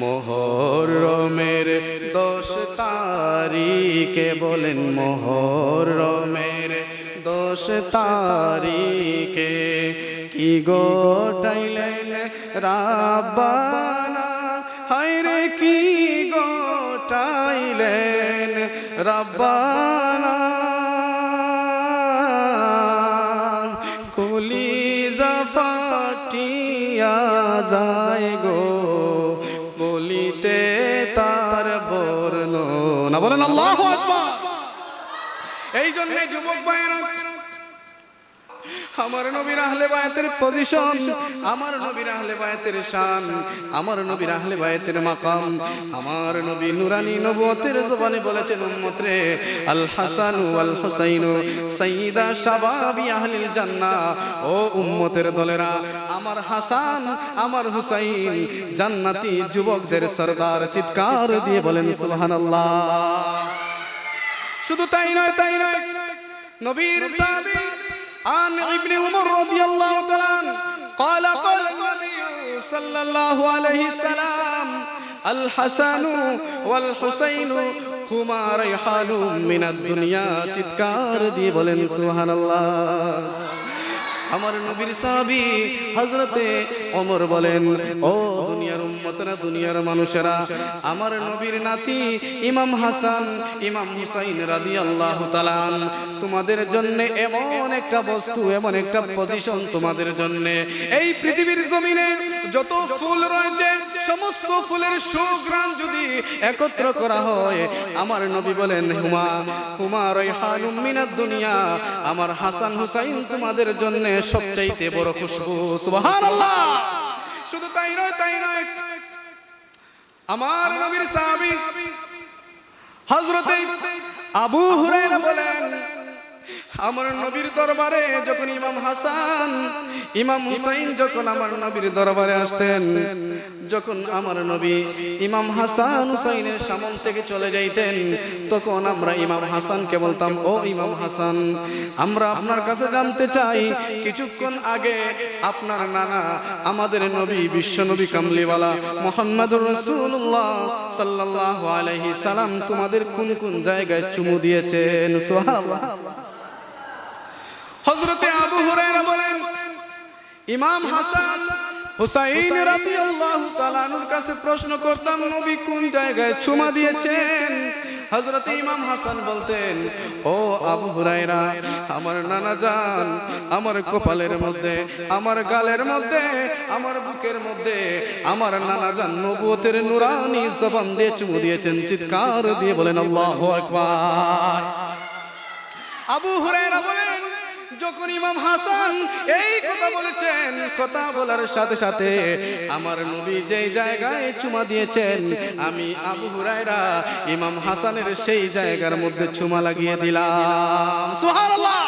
মুহররমের 10 তারিখে বলেন মুহররমের 10 তারিখে কি গোটাইলেন রাব্বানা, হায়রে কি গোটাইলেন রাব্বানা, কলিজা ফাটিয়া যায় গো বলিতে তার বর্ণনা। বলেন আল্লাহু আকবার। এই জন্য যুবক ভাইরা, আমার নবীর আহলে বায়াতের পজিশন, আমার নবীর আহলে বায়াতের শান, আমার নবীর আহলে বায়াতের মাকাম, আমার নবী নূরানী নবুয়তের জবানে বলেছেন, উম্মত রে, আল হাসান ওয়াল হুসাইন সাইয়্যিদা শাবাবি আহলিল জান্নাহ। ও উম্মতের দলেরা, আমার হাসান আমার হুসাইন জান্নাতি যুবকদের সরদার। চিৎকার দিয়ে বলেন সুবহানাল্লাহ। শুধু তাই নয়, তাই নয়, নবীর সাহাবী عن ابن عمر رضي الله تعالى عنه قال قال النبي صلى الله عليه وسلم الحسن والحسين هما ريحان من الدنيا। চিৎকার দিয়ে বলেন সুবহানাল্লাহ। আমার নবীর সাহাবী হযরতে ওমর বলেন, ও দুনিয়ার উম্মতরা, দুনিয়ার মানুষেরা, আমার নবীর নাতি ইমাম হাসান ইমাম হুসাইন রাদিয়াল্লাহু তাআলা তোমাদের জন্য এমন একটা বস্তু, এমন একটা পজিশন তোমাদের জন্য। এই পৃথিবীর জমিনে যত ফুল রয়েছে, সমস্ত ফুলের সুঘ্রাণ যদি একত্র করা হয়, আমার নবী বলেন হুমা হুমা রাইহানুম মিনাদ দুনিয়া, আমার হাসান হুসাইন তোমাদের জন্য সবচাইতে বড় খুশবু। সুবহানাল্লাহ। শুধু তাই নয়, তাই নয়, আমার নবীর সাহাবী হযরতে আবু হুরায়রা বলেন, আমার নবীর দরবারে যখন ইমাম হাসান ইমাম হুসাইন যখন আমার নবীর দরবারে আসতেন, যখন আমার নবী ইমাম হাসান হুসাইনের সামন থেকে চলে যাইতেন, তখন আমরা ইমাম হাসানকে বলতাম, ও ইমাম হাসান, আমরা আপনার কাছে জানতে চাই, কিছুক্ষণ আগে আপনার নানা আমাদের নবী বিশ্ব নবী কামলিওয়ালা মুহাম্মদুর রাসূলুল্লাহ সাল্লাল্লাহু আলাইহি সাল্লাম তোমাদের কোন কোন জায়গায় চুমু দিয়েছেন? সুবহানাল্লাহ। হযরতে আবু হুরায়রা বলেন, ইমাম হাসান হুসাইন রাদিয়াল্লাহু তাআলা আনহুর কাছে প্রশ্ন করতাম, নবী কোন জায়গায় চুমা দিয়েছেন? হযরতে ইমাম হাসান বলতেন, ও আবু হুরায়রা, আমার নানা জান আমার কপালের মধ্যে, আমার গালের মধ্যে, আমার বুকের মধ্যে আমার নানা জান নবুয়তের নূরানী জবান দিয়ে চুমু দিয়েছেন। চিৎকার দিয়ে বলেন আল্লাহু আকবার। আবু হুরায়রা বলেন, যখন ইমাম হাসান এই কথা বলেছেন, কথা বলার সাথে সাথে আমার নবী যেই জায়গায় চুমা দিয়েছেন, আমি আবু হুরায়রা ইমাম হাসানের সেই জায়গার মধ্যে চুমা লাগিয়ে দিলাম। সুবহানাল্লাহ।